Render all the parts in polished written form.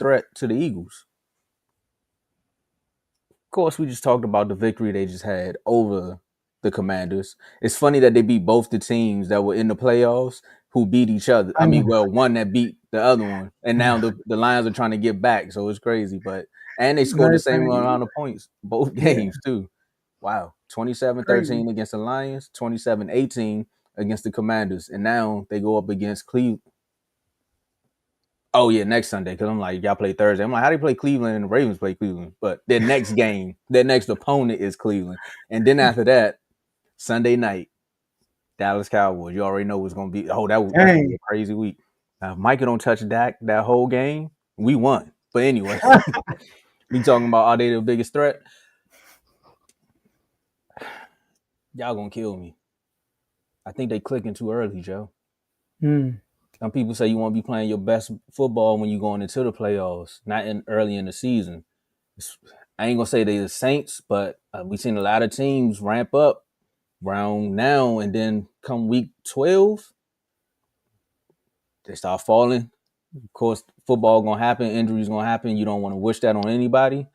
threat to the Eagles. Of course, we just talked about the victory they just had over the Commanders. It's funny that they beat both the teams that were in the playoffs who beat each other. I I mean, know. well, one that beat the other one, and now the Lions are trying to get back, so it's crazy. But and they scored the Very same funny. amount of points both Yeah, games too. Wow, crazy. 27-13 against the Lions, 27-18 against the Commanders, and now they go up against Cleveland. Oh yeah, next Sunday. Because I'm like, y'all play Thursday. I'm like, how do you play Cleveland and the Ravens play Cleveland? But their next game, their next opponent is Cleveland, and then after that, Sunday night, Dallas Cowboys. You already know what's gonna be. Oh, that's gonna be Dang. a crazy week. If Micah don't touch Dak that whole game, we won. But anyway, we talking about are they the biggest threat? Y'all gonna kill me. I think they clicking too early, Joe. Hmm. Some people say you want to be playing your best football when you're going into the playoffs, not in early in the season. I ain't gonna say they the Saints, but we've seen a lot of teams ramp up around now, and then come week 12, they start falling. Of course, football gonna happen, injuries gonna happen. You don't want to wish that on anybody,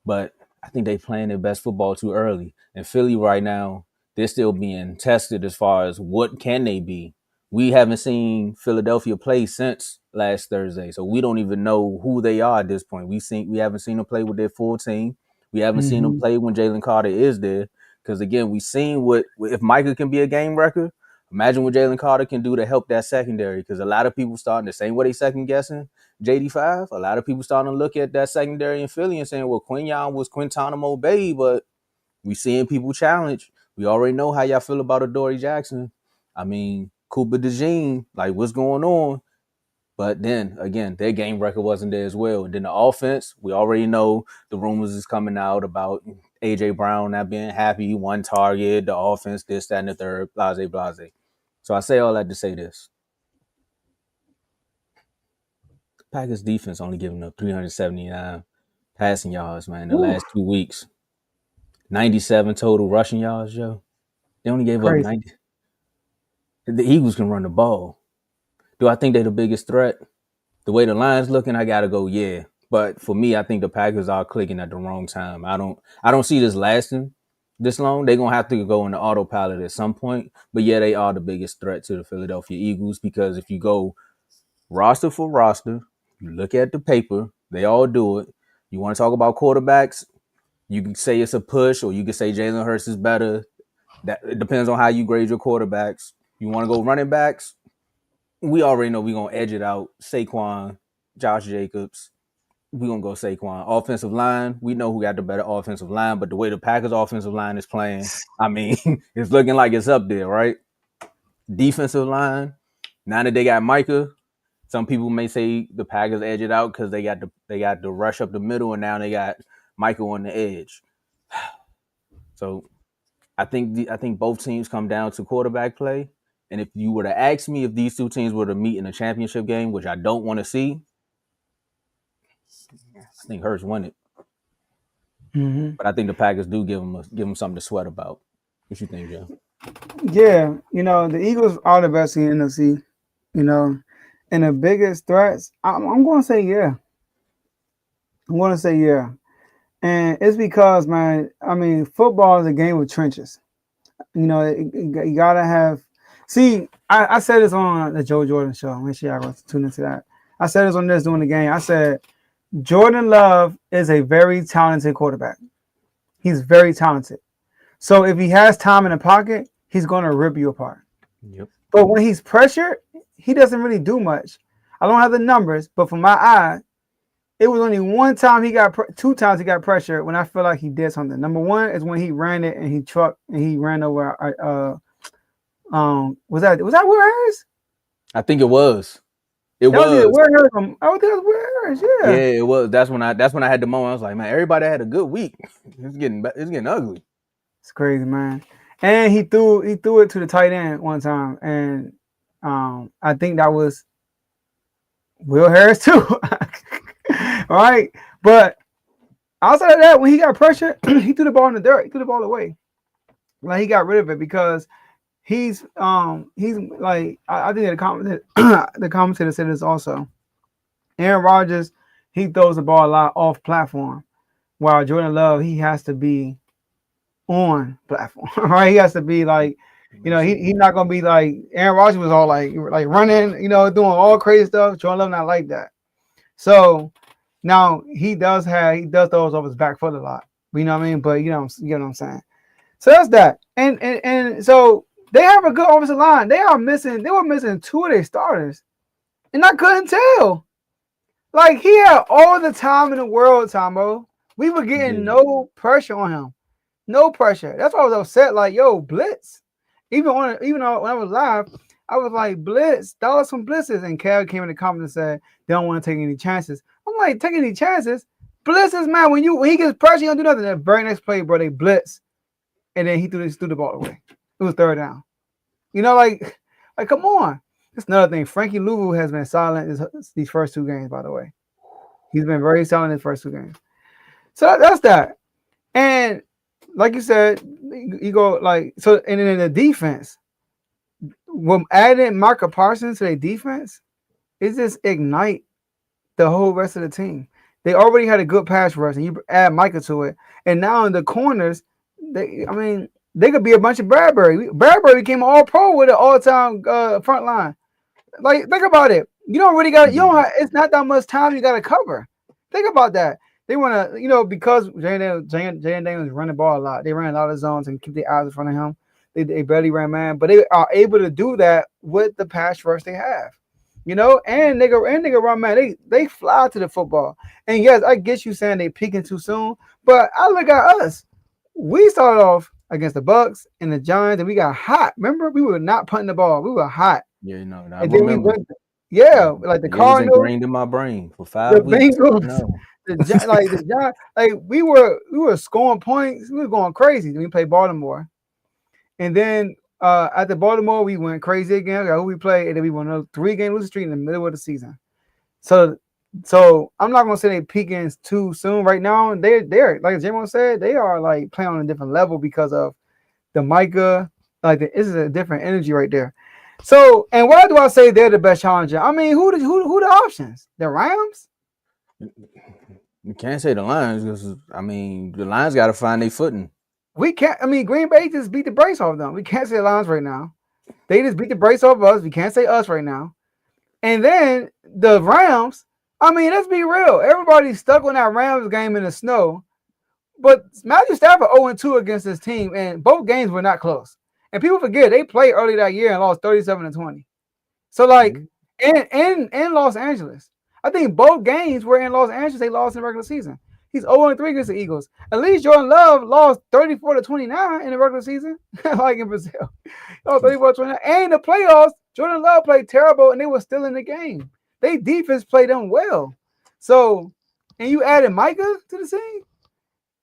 but I think they playing their best football too early. And Philly right now, they're still being tested as far as what can they be. We haven't seen Philadelphia play since last Thursday, so we don't even know who they are at this point. We haven't seen them play with their full team. We haven't seen them Mm-hmm. play when Jalen Carter is there. Because again, we seen what if Micah can be a game wrecker. Imagine what Jalen Carter can do to help that secondary. Because a lot of people starting the same way they second guessing JD5. A lot of people starting to look at that secondary in Philly and saying, well, Quinyon was Quintanamo Bay, but we seeing people challenge. We already know how y'all feel about Adoree Jackson. I mean, Cooper DeJean, like what's going on? But then again, their game record wasn't there as well. And then the offense, we already know the rumors is coming out about AJ Brown not being happy, one target, the offense, this, that, and the third, blase, blase. So I say all that to say this. Packers defense only giving up 379 passing yards, man, in the Ooh, last 2 weeks. 97 total rushing yards, Joe. They only gave up crazy. 90. The Eagles can run the ball. Do I think they're the biggest threat? The way the line's looking, I gotta go, yeah. But for me, I think the Packers are clicking at the wrong time. I don't see this lasting this long. They're gonna have to go into autopilot at some point. But yeah, they are the biggest threat to the Philadelphia Eagles because if you go roster for roster, you look at the paper, they all do it. You want to talk about quarterbacks? You can say it's a push, or you can say Jalen Hurts is better. That it depends on how you grade your quarterbacks. You want to go running backs? We already know we're gonna edge it out. Saquon, Josh Jacobs. We're gonna go Saquon. Offensive line, we know who got the better offensive line, but the way the Packers offensive line is playing, I mean, it's looking like it's up there, right? Defensive line, now that they got Micah, some people may say the Packers edge it out because they got the rush up the middle, and now they got Michael on the edge. So I think both teams come down to quarterback play. And if you were to ask me if these two teams were to meet in a championship game, which I don't want to see, I think Hurts won it. Mm-hmm. But I think the Packers do give them something to sweat about. What you think, Joe? Yeah, the Eagles are the best in the NFC. You know, and the biggest threats. I'm going to say yeah. I'm going to say yeah, and it's because, man. I mean, football is a game of trenches. You gotta have. See, I said this on the Joe Jordan show. Make sure y'all go tune into that. I said this on this during the game. I said Jordan Love is a very talented quarterback. He's very talented. So if he has time in the pocket, he's gonna rip you apart. Yep. But when he's pressured, he doesn't really do much. I don't have the numbers, but from my eye, it was only two times he got pressure when I feel like he did something. Number one is when he ran it and he trucked and he ran over. Was that Will Harris? I think it was. It That was either was. Will Harris. I would think it was Will Harris. Yeah, Yeah, it was. That's when I had the moment. I was like, man, everybody had a good week. It's getting ugly. it's crazy, man. And he threw it to the tight end one time, and I think that was Will Harris too. Right, but outside of that, when he got pressure, he threw the ball in the dirt. He threw the ball away. Like he got rid of it because he's like I think the commentator the commentator said this also. Aaron Rodgers, he throws the ball a lot off platform. While Jordan Love, he has to be on platform, right? He has to be like, Makes sense. he's not gonna be like Aaron Rodgers was all like running, doing all crazy stuff. Jordan Love not like that. So now he does throws off his back foot a lot. You know what I mean? But you know what I'm saying. So that's that. And so they have a good offensive line. They were missing two of their starters, and I couldn't tell. Like he had all the time in the world, Tomo. We were getting Yeah. no pressure on him. No pressure. That's why I was upset. Like, yo, blitz. Even though when I was live, I was like, blitz, throw some blitzes. And Cal came in the comments and said they don't want to take any chances. I'm like, take any chances? Blitzes, man. When he gets pressure, you don't do nothing. The very next play, bro, they blitz, and then he threw the ball away. It was third down. Like come on. That's another thing. Frankie Louvu has been silent these first two games, by the way. He's been very silent in his first two games. So that's that. And like you said, you go like so, and then in the defense, when adding Micah Parsons to their defense, it just ignite the whole rest of the team. They already had a good pass rush, and you add Micah to it, and now in the corners, they could be a bunch of Bradbury. Bradbury became All Pro with an all-time front line. Like, think about it. You don't really got. You don't. Yeah. It's not that much time you got to cover. Think about that. They want to, because Jalen Daniels run the ball a lot. They ran a lot of zones and keep their eyes in front of him. They barely ran man, but they are able to do that with the pass rush they have. And they can run man. They fly to the football. And yes, I get you saying they peaking too soon, but I look at us. We started off against the Bucks and the Giants, and we got hot. Remember, we were not punting the ball. We were hot. Yeah, I And then we remember. went, Yeah. yeah, like the It was Cardinals, ingrained in my brain for the 5 weeks. Bengals, No. the Giants. Like we were scoring points. We were going crazy. Then we played Baltimore, and then at the Baltimore we went crazy again. Who we played, and then we went a 3-game losing streak in the middle of the season. So I'm not gonna say they peaking too soon right now. They're like Jamo said, they are like playing on a different level because of the Micah. This is a different energy right there. So, and why do I say they're the best challenger? I mean, who the options? The Rams? You can't say the Lions because the Lions got to find their footing. We can't. I mean, Green Bay just beat the brakes off them. We can't say the Lions right now. They just beat the brakes off us. We can't say us right now. And then the Rams. I mean, let's be real. Everybody's stuck on that Rams game in the snow. But Matthew Stafford 0-2 against this team, and both games were not close. And people forget they played early that year and lost 37-20. So like in Los Angeles, I think both games were in Los Angeles. They lost in the regular season. He's 0-3 against the Eagles. At least Jordan Love lost 34-29 in the regular season, like in Brazil. Oh, 34-29. And in the playoffs, Jordan Love played terrible, and they were still in the game. They defense played them well. So, and you added Micah to the scene.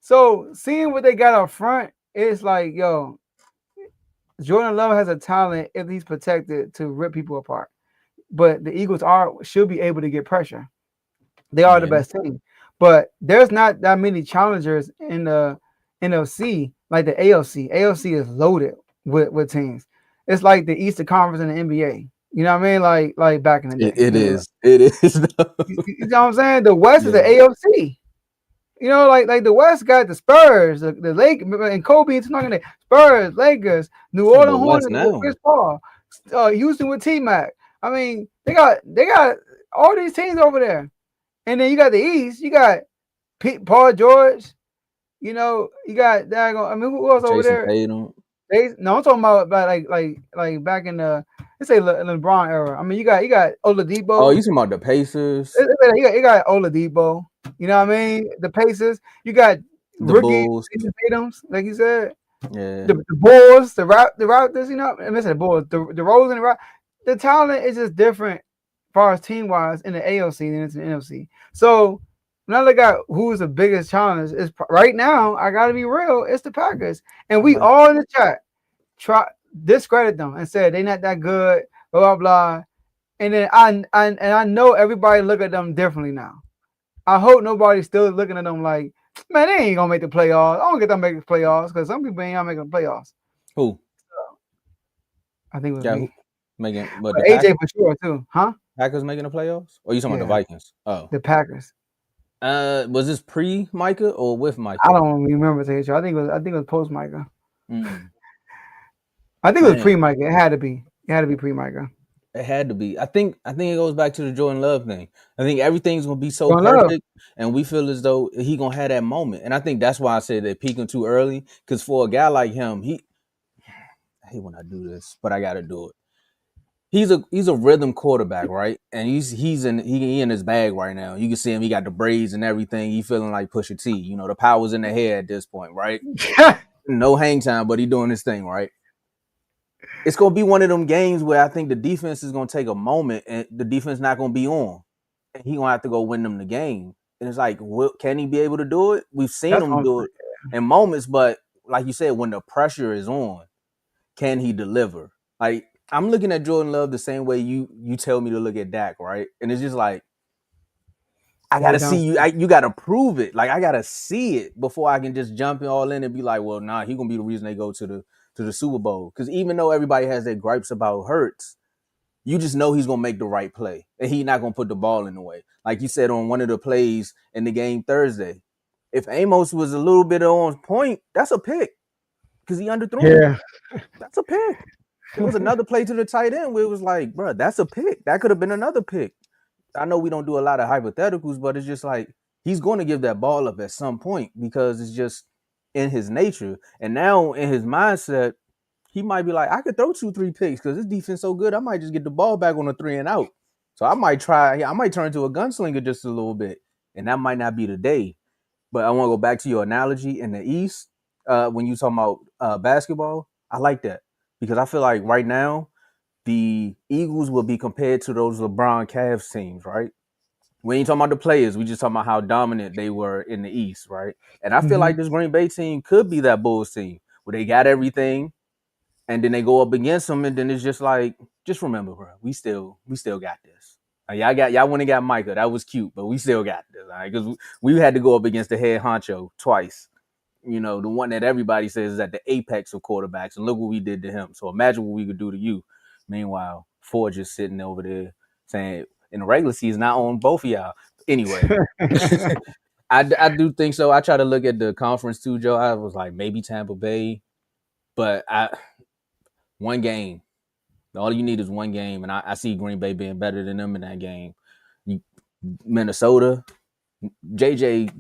So seeing what they got up front, it's like, yo, Jordan Love has a talent if he's protected to rip people apart. But the Eagles should be able to get pressure. They are the Yeah. best team. But there's not that many challengers in the NFC like the AFC. AFC is loaded with teams. It's like the Eastern Conference in the NBA. You know what I mean? Like back in the day. It is. It is. You know what I'm saying? The West is the Yeah. AFC. Like the West got the Spurs, the Lake, and Kobe and talking the Spurs, Lakers, New But Orleans what's Hornets with now? Chris Paul, Houston with T Mac. I mean, they got all these teams over there, and then you got the East. You got Paul George. You got Dago. I mean, who else over Jason there? Tatum. No, I'm talking about like back in the let's say LeBron era. I mean, you got Oh, you Oladipo. talking about the Pacers, You got Oladipo. You know what I mean? The Pacers. You got the rookie Bulls? Tatum's, like you said. Yeah. The Bulls, the Raptors. I mean, the Bulls, the Rose and the talent is just different, as far as team wise, in the ALC than it's in the NFC. So when I look at who's the biggest challenge, is right now. I got to be real. It's the Packers, and we Like, all in the chat try discredit them and said they not that good. Blah blah blah. And then I know everybody look at them differently now. I hope nobody's still looking at them like, man, they ain't gonna make the playoffs. I don't get them making the playoffs because some people ain't making the playoffs. who? I think it was Yeah, me. making? But But the AJ Packers. for sure too, huh? Packers making the playoffs? Or you talking about Yeah, the Vikings? Oh, the Packers. Was this pre Micah or with I Micah? don't remember to you. I think it was post Micah. Mm, I think it was pre man, Micah. It had to be. It had to be pre Micah. it had to be. I think it goes back to the Jordan Love thing. I think everything's gonna be so Jordan Love. perfect, and we feel as though he gonna have that moment. And I think that's why I said they're peaking too early. Because for a guy like him, I hate when I do this, but I gotta do it. He's a rhythm quarterback, right? And he in his bag right now. You can see him. He got the braids and everything. He feeling like Pusha T. You know, the power's in the hair at this point, right? No hang time, but he doing his thing, right? It's gonna be one of them games where I think the defense is gonna take a moment, and the defense not gonna be on, and he gonna have to go win them the game. And it's like, can he be able to do it? We've seen That's him what I'm do it in moments, but like you said, when the pressure is on, can he deliver? Like I'm looking at Jordan Love the same way you tell me to look at Dak, right? And it's just like I way gotta down. see you. You gotta prove it. Like I gotta see it before I can just jump in all in and be like, well, nah, he gonna be the reason they go to the Super Bowl. Because even though everybody has their gripes about Hurts, you just know he's gonna make the right play and he's not gonna put the ball in the way. Like you said on one of the plays in the game Thursday, if Amos was a little bit on point, that's a pick because he underthrew him. Yeah. That's a pick. There was another play to the tight end where it was like, bro, that's a pick. That could have been another pick. I know we don't do a lot of hypotheticals, but it's just like he's going to give that ball up at some point because it's just in his nature. And now in his mindset, he might be like, I could throw 2, 3 picks because this defense so good. I might just get the ball back on a 3 and out. So I might try. I might turn into a gunslinger just a little bit, and that might not be the day. But I want to go back to your analogy in the East when you talking about basketball. I like that because I feel like right now the Eagles will be compared to those LeBron Cavs teams, right? We ain't talking about the players. We just talking about how dominant they were in the East, right? And I feel Hmm. like this Green Bay team could be that Bulls team where they got everything, and then they go up against them, and then it's just like, just remember, bro, we still got this. Y'all went and got Micah. That was cute, but we still got this, all right? Because we had to go up against the head honcho twice. You know, the one that everybody says is at the apex of quarterbacks, and look what we did to him. So imagine what we could do to you. Meanwhile, Ford just sitting over there saying, in the regular season, I own both of y'all. Anyway, I do think so. I try to look at the conference too, Joe. I was like, maybe Tampa Bay, but one game. All you need is one game, and I see Green Bay being better than them in that game. You, Minnesota, JJ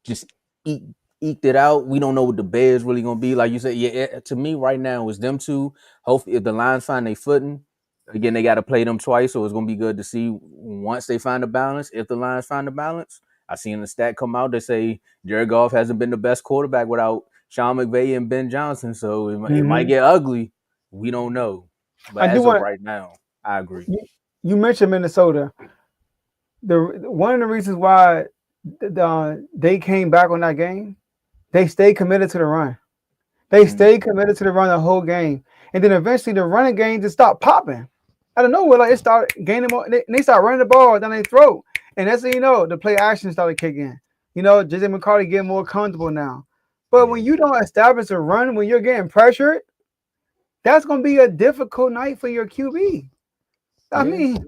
just eat, eked it out. We don't know what the Bears really gonna be. Like you said, yeah. To me, right now, it's them two. Hopefully, if the Lions find their footing, again, they got to play them twice, so it's gonna be good to see once they find the balance. If the Lions find the balance, I seen the stat come out that say Jared Goff hasn't been the best quarterback without Sean McVay and Ben Johnson, so it might Hmm. get ugly. We don't know, but I do as of want right now, I agree. you mentioned Minnesota. The one of the reasons why they came back on that game, they stayed committed to the run. They Mm, stayed committed to the run the whole game, and then eventually the running game just stopped popping out of nowhere. Like it started gaining more, and they started running the ball down their throat, and that's when you know the play action started kicking in. You know, JJ McCarthy getting more comfortable now. But yeah, when you don't establish a run, when you're getting pressured, that's going to be a difficult night for your QB. I yeah. mean,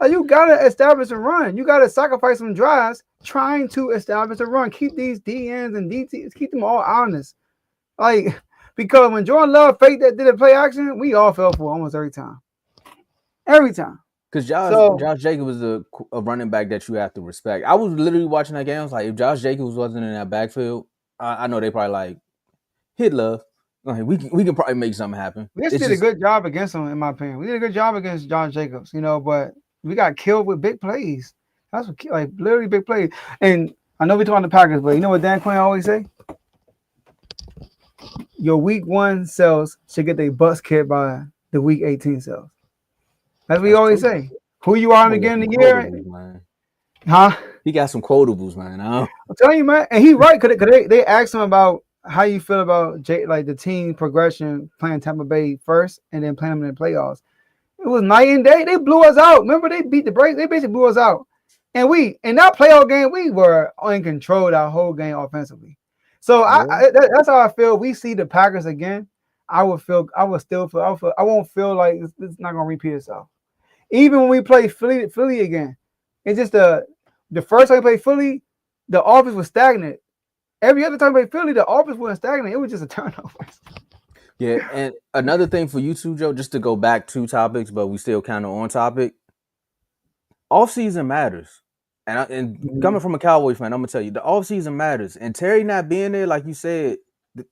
you got to establish a run. You got to sacrifice some drives trying to establish a run. Keep these DNs and DTs, keep them all honest. Like, because when Jordan Love faked that did a play action, we all fell for it almost every time. Every time. Because Josh So, Josh Jacobs is a running back that you have to respect. I was literally watching that game. I was like, if Josh Jacobs wasn't in that backfield, I know they probably like hit love. Okay, we can probably make something happen. we just It's did a just good job against him, in my opinion. We did a good job against John Jacobs, but we got killed with big plays. That's what, like, literally big plays. And I know we talking the Packers, but you know what Dan Quinn always say? Your week 1 cells should get their butts kicked by the week 18 cells. That's what we that's always true. say. Who you are in the Boy got beginning some of the year, quotables, man. huh? He got some quotables, man. I'm telling you, man. And he right, because they asked him about how you feel about like the team progression playing Tampa Bay first and then playing them in the playoffs. It was night and day. They blew us out. Remember, they beat the Braves. They basically blew us out. And we in that playoff game, we were in control that whole game offensively. So Yeah, that's how I feel. We see the Packers again. I would feel. I would still feel. I won't feel like it's not gonna repeat itself. Even when we play Philly again, it's just The first time he played Philly, the offense was stagnant. Every other time he played Philly, the offense wasn't stagnant. It was just a turnover. Yeah, and another thing for you too, Joe, just to go back 2 topics, but we still kind of on topic. Off season matters, and coming Mhm. from a Cowboys fan, I'm gonna tell you the off season matters. And Terry not being there, like you said,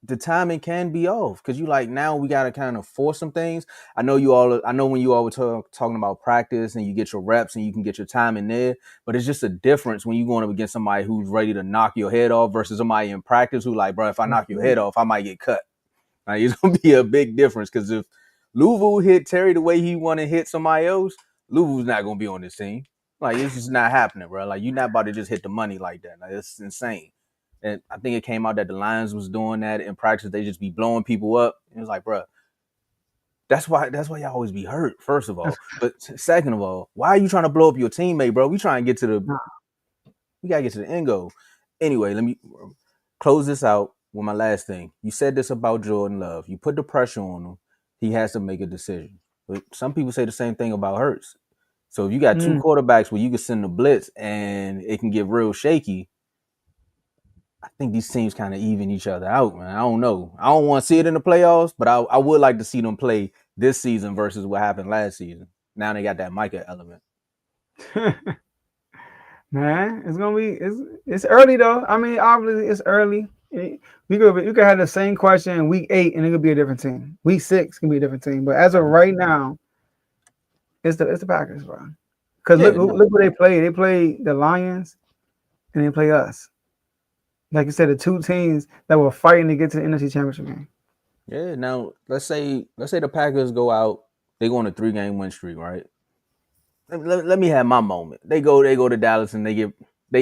the timing can be off because you like now we gotta kind of force some things. I know you all. I know when you all were talking about practice and you get your reps and you can get your time in there, but it's just a difference when you going up against somebody who's ready to knock your head off versus somebody in practice who like, bro, if I knock your head off, I might get cut. Like, it's gonna be a big difference because if Louisville hit Terry the way he want to hit somebody else, Louisville's not gonna be on this team. Like, it's just not happening, bro. Like, you're not about to just hit the money like that. Like, it's insane. And I think it came out that the Lions was doing that in practice. They just be blowing people up. It was like, bro, that's why y'all always be hurt. First of all, but second of all, why are you trying to blow up your teammate, bro? We try and get to the Nah. we gotta get to the end goal. Anyway, let me close this out with my last thing. You said this about Jordan Love. You put the pressure on him. He has to make a decision. But some people say the same thing about Hurts. So if you got two Mm. quarterbacks where you can send the blitz and it can get real shaky, I think these teams kind of even each other out, man. I don't know. I don't want to see it in the playoffs, but I would like to see them play this season versus what happened last season. Now they got that Micah element. Man, it's gonna be it's early though. I mean, obviously it's early. You could have the same question in week 8 and it could be a different team. Week 6 can be a different team. But as of right now, it's the Packers, bro. Because look Yeah, no. look what they play. They play the Lions and they play us. Like you said, the two teams that were fighting to get to the NFC Championship game. Yeah, now let's say the Packers go out, they go on a 3-game win streak, right? Let me have my moment. They go to Dallas and they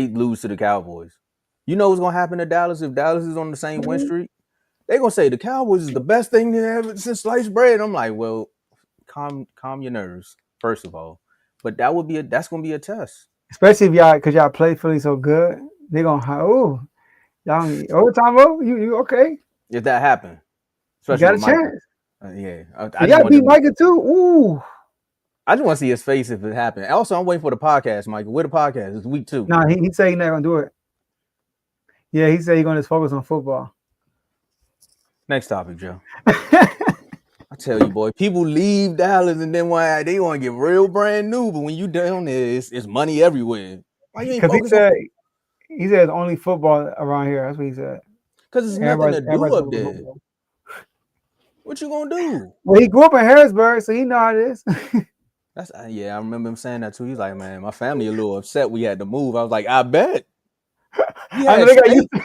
lose to the Cowboys. You know what's gonna happen to Dallas if Dallas is on the same win streak? They're gonna say the Cowboys is the best thing they ever since sliced bread. I'm like, well, calm your nerves, first of all. But that's gonna be a test. Especially if y'all play Philly so good. They're gonna y'all overtime over? You okay. If that happened, You especially got a with Micah. chance. Yeah. I If just y'all want beat them to Micah too, ooh. I just want to see his face if it happened. Also, I'm waiting for the podcast, Michael. Where the podcast? It's week 2. Nah, he said he's not gonna do it. Yeah, he said he's gonna just focus on football. Next topic, Joe. I tell you, boy, people leave Dallas and then why they want to get real brand new, but when you down there, it's money everywhere. Why you ain't Because focus on he said it's only football around here. That's what he said. because there's nothing to do Everybody's up focused on there. football. What you gonna do? Well, he grew up in Harrisburg, so he know how it is. That's yeah, I remember him saying that too. He's like, man, my family a little upset we had to move. I was like, I bet. We I know had they got used. steak.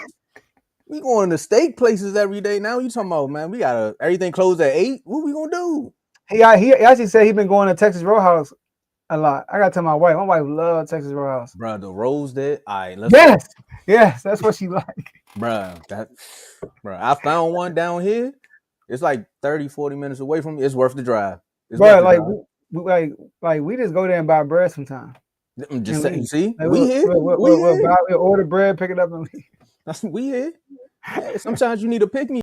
We going to steak places every day now. You talking about, man, we gotta everything closed at 8. What we gonna do? He actually said he been going to Texas Roadhouse a lot. I gotta tell my wife. My wife loves Texas Roadhouse. Bruh, the rose there. All right, let's go. Yes, that's what she like. Bruh, I found one down here. It's like 30, 40 minutes away from me. It's worth the drive. It's worth But the like drive. we just go there and buy bread sometimes I'm just and saying, leave. see, Like we here. We here. we'll order bread, pick it up, and leave. We here. Yeah, sometimes you need a pick me